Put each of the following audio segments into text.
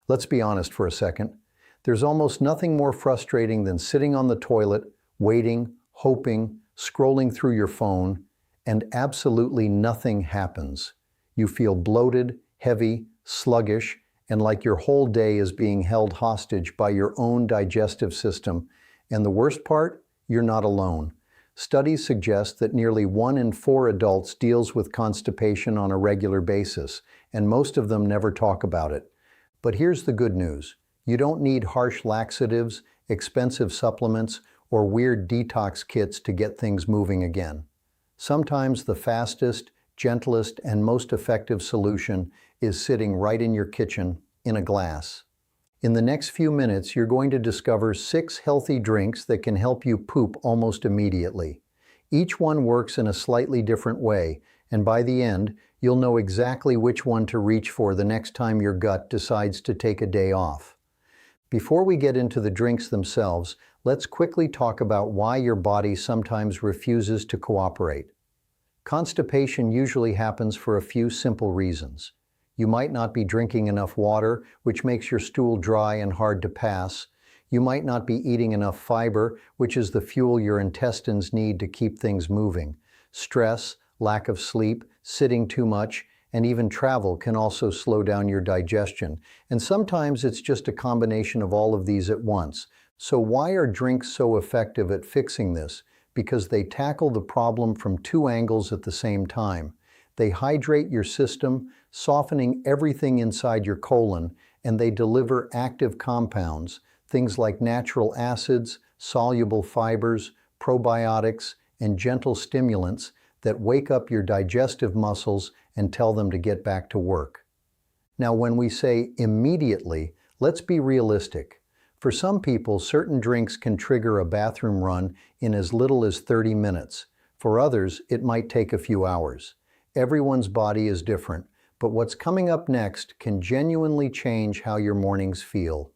Let's be honest for a second. There's almost nothing more frustrating than sitting on the toilet, waiting, hoping, scrolling through your phone, and absolutely nothing happens. You feel bloated, heavy, sluggish, and like your whole day is being held hostage by your own digestive system. And the worst part? You're not alone. Studies suggest that nearly 1 in 4 adults deals with constipation on a regular basis, and most of them never talk about it. But here's the good news. You don't need harsh laxatives, expensive supplements, or weird detox kits to get things moving again. Sometimes the fastest, gentlest, and most effective solution is sitting right in your kitchen, in a glass. In the next few minutes, you're going to discover 6 healthy drinks that can help you poop almost immediately. Each one works in a slightly different way, and by the end, you'll know exactly which one to reach for the next time your gut decides to take a day off. Before we get into the drinks themselves, let's quickly talk about why your body sometimes refuses to cooperate. Constipation usually happens for a few simple reasons. You might not be drinking enough water, which makes your stool dry and hard to pass. You might not be eating enough fiber, which is the fuel your intestines need to keep things moving. Stress, lack of sleep, sitting too much, and even travel can also slow down your digestion. And sometimes it's just a combination of all of these at once. So why are drinks so effective at fixing this? Because they tackle the problem from 2 angles at the same time. They hydrate your system, softening everything inside your colon, and they deliver active compounds, things like natural acids, soluble fibers, probiotics, and gentle stimulants that wake up your digestive muscles and tell them to get back to work. Now, when we say immediately, let's be realistic. For some people, certain drinks can trigger a bathroom run in as little as 30 minutes. For others, it might take a few hours. Everyone's body is different, but what's coming up next can genuinely change how your mornings feel.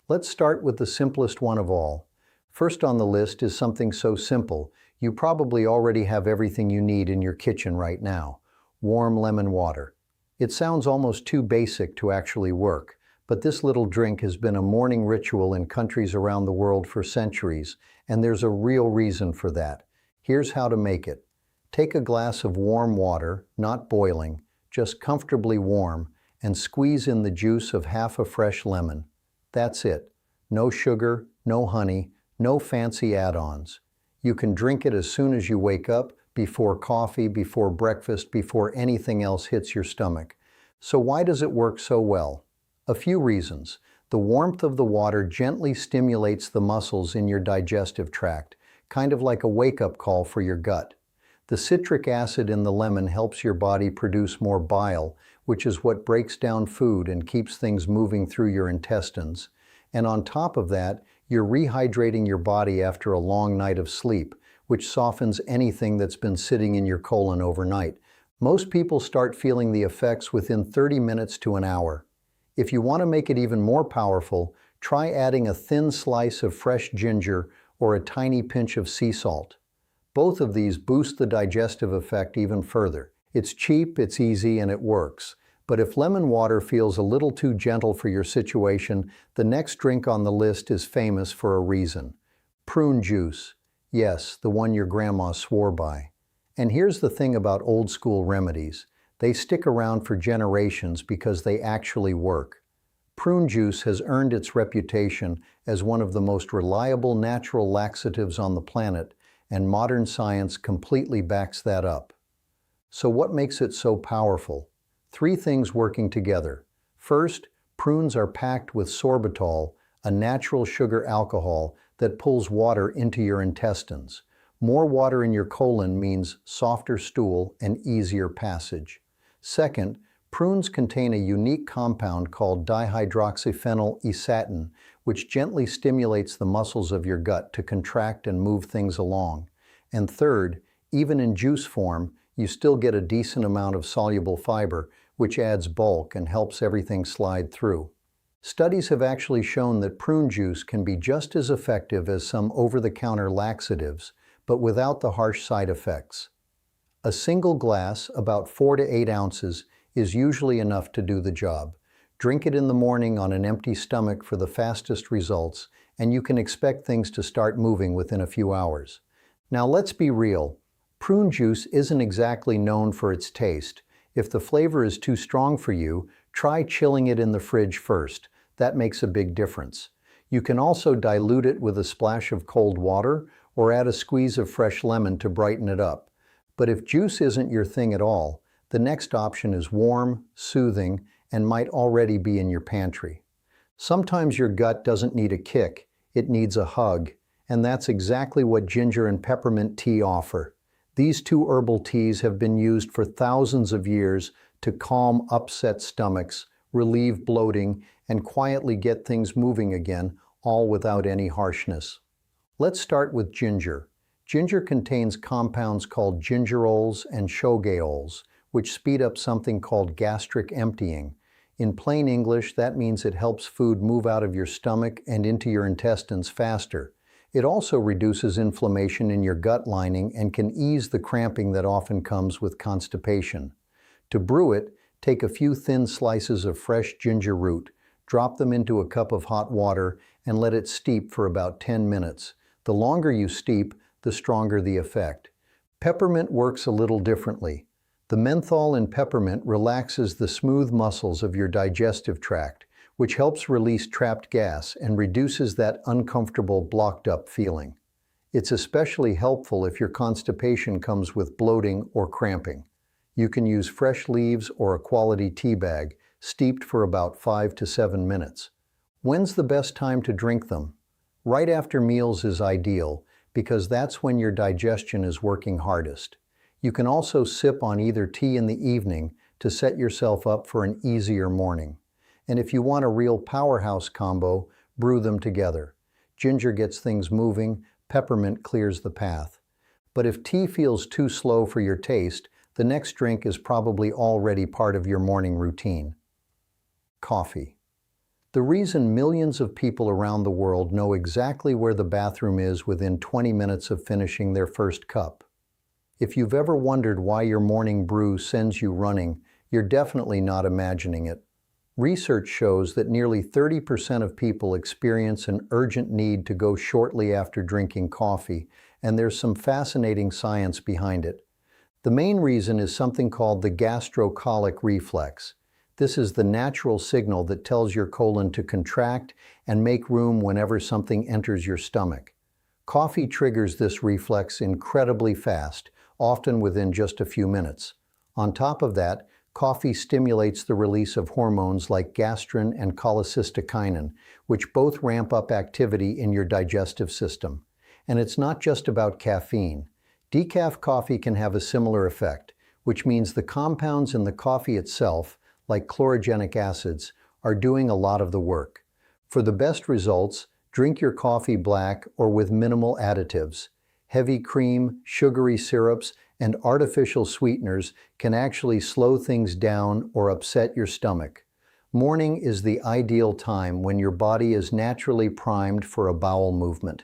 Let's start with the simplest one of all. First on the list is something so simple, you probably already have everything you need in your kitchen right now: warm lemon water. It sounds almost too basic to actually work, but this little drink has been a morning ritual in countries around the world for centuries, and there's a real reason for that. Here's how to make it. Take a glass of warm water, not boiling, just comfortably warm, and squeeze in the juice of half a fresh lemon. That's it. No sugar, no honey, no fancy add-ons. You can drink it as soon as you wake up, before coffee, before breakfast, before anything else hits your stomach. So why does it work so well? A few reasons. The warmth of the water gently stimulates the muscles in your digestive tract, kind of like a wake-up call for your gut. The citric acid in the lemon helps your body produce more bile, which is what breaks down food and keeps things moving through your intestines. And on top of that, you're rehydrating your body after a long night of sleep, which softens anything that's been sitting in your colon overnight. Most people start feeling the effects within 30 minutes to an hour. If you want to make it even more powerful, try adding a thin slice of fresh ginger or a tiny pinch of sea salt. Both of these boost the digestive effect even further. It's cheap, it's easy, and it works. But if lemon water feels a little too gentle for your situation, the next drink on the list is famous for a reason. Prune juice. Yes, the one your grandma swore by. And here's the thing about old school remedies. They stick around for generations because they actually work. Prune juice has earned its reputation as one of the most reliable natural laxatives on the planet, and modern science completely backs that up. So what makes it so powerful? 3 things working together. First, prunes are packed with sorbitol, a natural sugar alcohol that pulls water into your intestines. More water in your colon means softer stool and easier passage. Second, prunes contain a unique compound called dihydroxyphenyl esatin, which gently stimulates the muscles of your gut to contract and move things along. And third, even in juice form, you still get a decent amount of soluble fiber, which adds bulk and helps everything slide through. Studies have actually shown that prune juice can be just as effective as some over-the-counter laxatives, but without the harsh side effects. A single glass, about 4 to 8 ounces, is usually enough to do the job. Drink it in the morning on an empty stomach for the fastest results, and you can expect things to start moving within a few hours. Now let's be real. Prune juice isn't exactly known for its taste. If the flavor is too strong for you, try chilling it in the fridge first. That makes a big difference. You can also dilute it with a splash of cold water or add a squeeze of fresh lemon to brighten it up. But if juice isn't your thing at all, the next option is warm, soothing, and might already be in your pantry. Sometimes your gut doesn't need a kick, it needs a hug, and that's exactly what ginger and peppermint tea offer. These two herbal teas have been used for thousands of years to calm upset stomachs, relieve bloating, and quietly get things moving again, all without any harshness. Let's start with ginger. Ginger contains compounds called gingerols and shogaols, which speed up something called gastric emptying. In plain English, that means it helps food move out of your stomach and into your intestines faster. It also reduces inflammation in your gut lining and can ease the cramping that often comes with constipation. To brew it, take a few thin slices of fresh ginger root, drop them into a cup of hot water, and let it steep for about 10 minutes. The longer you steep, the stronger the effect. Peppermint works a little differently. The menthol in peppermint relaxes the smooth muscles of your digestive tract, which helps release trapped gas and reduces that uncomfortable, blocked-up feeling. It's especially helpful if your constipation comes with bloating or cramping. You can use fresh leaves or a quality tea bag, steeped for about 5 to 7 minutes. When's the best time to drink them? Right after meals is ideal, because that's when your digestion is working hardest. You can also sip on either tea in the evening to set yourself up for an easier morning. And if you want a real powerhouse combo, brew them together. Ginger gets things moving, peppermint clears the path. But if tea feels too slow for your taste, the next drink is probably already part of your morning routine. Coffee. The reason millions of people around the world know exactly where the bathroom is within 20 minutes of finishing their first cup. If you've ever wondered why your morning brew sends you running, you're definitely not imagining it. Research shows that nearly 30% of people experience an urgent need to go shortly after drinking coffee, and there's some fascinating science behind it. The main reason is something called the gastrocolic reflex. This is the natural signal that tells your colon to contract and make room whenever something enters your stomach. Coffee triggers this reflex incredibly fast, often within just a few minutes. On top of that, coffee stimulates the release of hormones like gastrin and cholecystokinin, which both ramp up activity in your digestive system. And it's not just about caffeine. Decaf coffee can have a similar effect, which means the compounds in the coffee itself, like chlorogenic acids, are doing a lot of the work. For the best results, drink your coffee black or with minimal additives. Heavy cream, sugary syrups, and artificial sweeteners can actually slow things down or upset your stomach. Morning is the ideal time when your body is naturally primed for a bowel movement.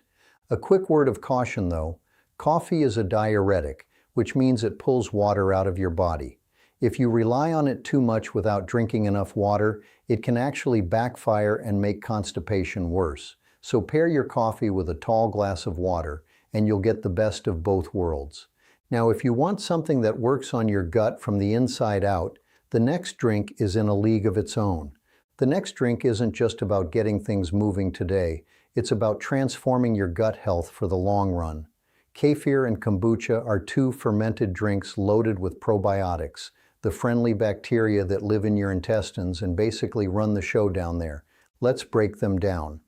A quick word of caution though, coffee is a diuretic, which means it pulls water out of your body. If you rely on it too much without drinking enough water, it can actually backfire and make constipation worse. So pair your coffee with a tall glass of water, and you'll get the best of both worlds. Now, if you want something that works on your gut from the inside out, the next drink is in a league of its own. The next drink isn't just about getting things moving today, it's about transforming your gut health for the long run. Kefir and kombucha are two fermented drinks loaded with probiotics, the friendly bacteria that live in your intestines and basically run the show down there. Let's break them down.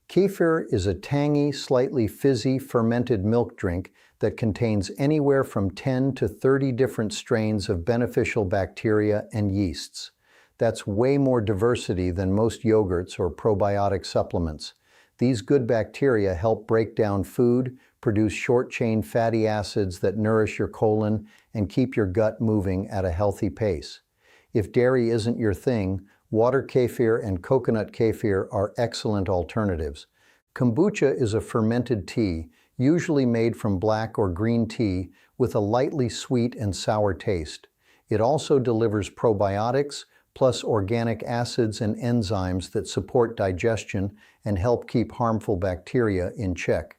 Kefir is a tangy, slightly fizzy, fermented milk drink that contains anywhere from 10 to 30 different strains of beneficial bacteria and yeasts. That's way more diversity than most yogurts or probiotic supplements. These good bacteria help break down food, produce short-chain fatty acids that nourish your colon, and keep your gut moving at a healthy pace. If dairy isn't your thing, water kefir and coconut kefir are excellent alternatives. Kombucha is a fermented tea, usually made from black or green tea, with a lightly sweet and sour taste. It also delivers probiotics, plus organic acids and enzymes that support digestion and help keep harmful bacteria in check.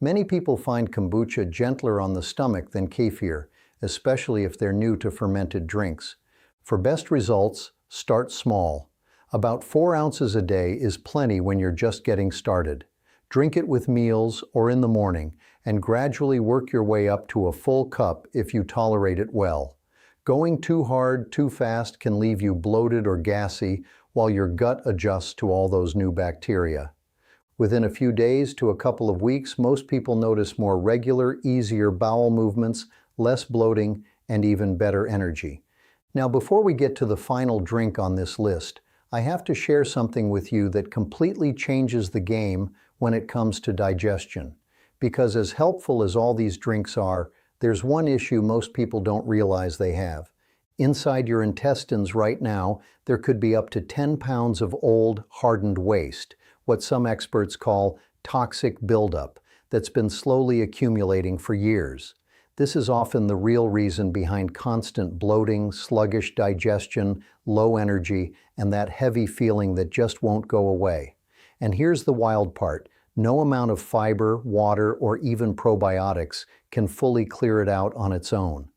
Many people find kombucha gentler on the stomach than kefir, especially if they're new to fermented drinks. For best results, start small. About 4 ounces a day is plenty when you're just getting started. Drink it with meals or in the morning, and gradually work your way up to a full cup if you tolerate it well. Going too hard, too fast can leave you bloated or gassy while your gut adjusts to all those new bacteria. Within a few days to a couple of weeks, most people notice more regular, easier bowel movements, less bloating, and even better energy. Now, before we get to the final drink on this list, I have to share something with you that completely changes the game when it comes to digestion. Because as helpful as all these drinks are, there's one issue most people don't realize they have. Inside your intestines right now, there could be up to 10 pounds of old, hardened waste, what some experts call toxic buildup, that's been slowly accumulating for years. This is often the real reason behind constant bloating, sluggish digestion, low energy, and that heavy feeling that just won't go away. And here's the wild part. No amount of fiber, water, or even probiotics can fully clear it out on its own.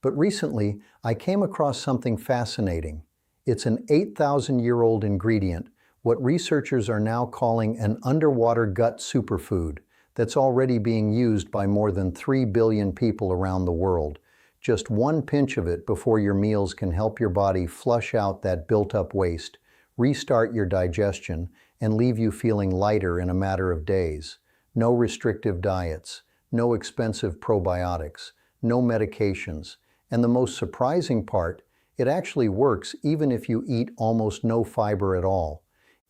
But recently, I came across something fascinating. It's an 8,000-year-old ingredient, what researchers are now calling an underwater gut superfood, that's already being used by more than 3 billion people around the world. Just one pinch of it before your meals can help your body flush out that built-up waste, restart your digestion, and leave you feeling lighter in a matter of days. No restrictive diets, no expensive probiotics, no medications, and the most surprising part, it actually works even if you eat almost no fiber at all.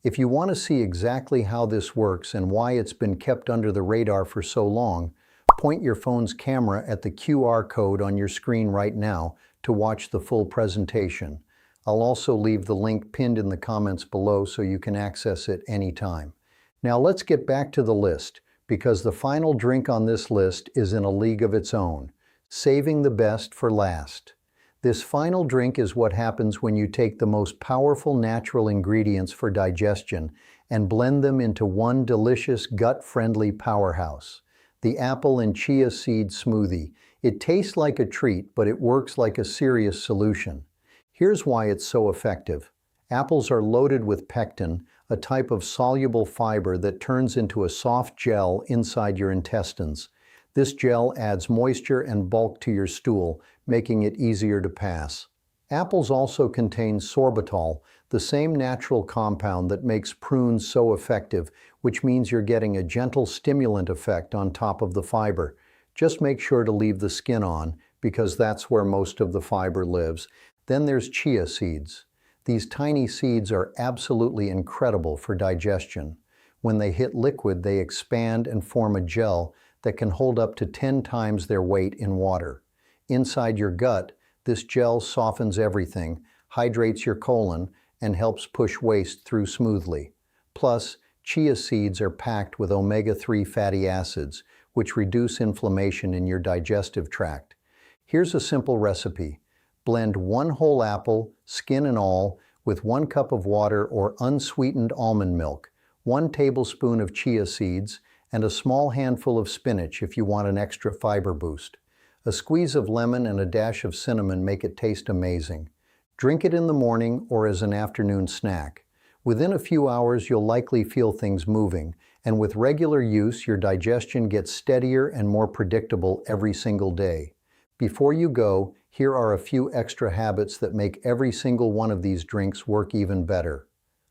If you want to see exactly how this works and why it's been kept under the radar for so long, point your phone's camera at the QR code on your screen right now to watch the full presentation. I'll also leave the link pinned in the comments below so you can access it anytime. Now let's get back to the list, because the final drink on this list is in a league of its own, saving the best for last. This final drink is what happens when you take the most powerful natural ingredients for digestion and blend them into one delicious gut-friendly powerhouse. The apple and chia seed smoothie. It tastes like a treat, but it works like a serious solution. Here's why it's so effective. Apples are loaded with pectin, a type of soluble fiber that turns into a soft gel inside your intestines. This gel adds moisture and bulk to your stool, making it easier to pass. Apples also contain sorbitol, the same natural compound that makes prunes so effective, which means you're getting a gentle stimulant effect on top of the fiber. Just make sure to leave the skin on, because that's where most of the fiber lives. Then there's chia seeds. These tiny seeds are absolutely incredible for digestion. When they hit liquid, they expand and form a gel that can hold up to 10 times their weight in water. Inside your gut, this gel softens everything, hydrates your colon, and helps push waste through smoothly. Plus, chia seeds are packed with omega-3 fatty acids, which reduce inflammation in your digestive tract. Here's a simple recipe. Blend 1 whole apple, skin and all, with 1 cup of water or unsweetened almond milk, 1 tablespoon of chia seeds, and a small handful of spinach if you want an extra fiber boost. A squeeze of lemon and a dash of cinnamon make it taste amazing. Drink it in the morning or as an afternoon snack. Within a few hours, you'll likely feel things moving, and with regular use, your digestion gets steadier and more predictable every single day. Before you go, here are a few extra habits that make every single one of these drinks work even better.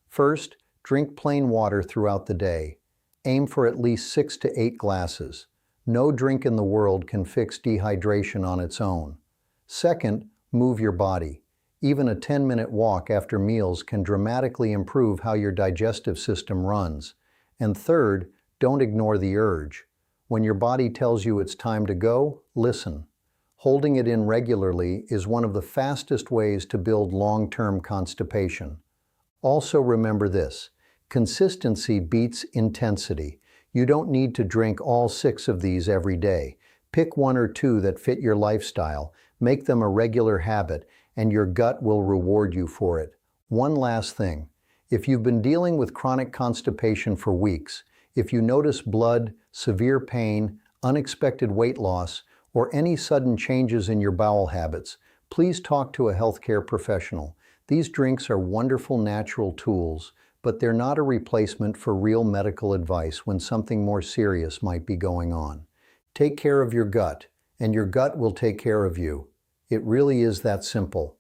First, drink plain water throughout the day. Aim for at least 6 to 8 glasses. No drink in the world can fix dehydration on its own. Second, move your body. Even a 10-minute walk after meals can dramatically improve how your digestive system runs. And third, don't ignore the urge. When your body tells you it's time to go, listen. Holding it in regularly is one of the fastest ways to build long-term constipation. Also remember this. Consistency beats intensity. You don't need to drink all 6 of these every day. Pick 1 or 2 that fit your lifestyle, make them a regular habit, and your gut will reward you for it. One last thing. If you've been dealing with chronic constipation for weeks, if you notice blood, severe pain, unexpected weight loss, or any sudden changes in your bowel habits, please talk to a healthcare professional. These drinks are wonderful natural tools, but they're not a replacement for real medical advice when something more serious might be going on. Take care of your gut, and your gut will take care of you. It really is that simple.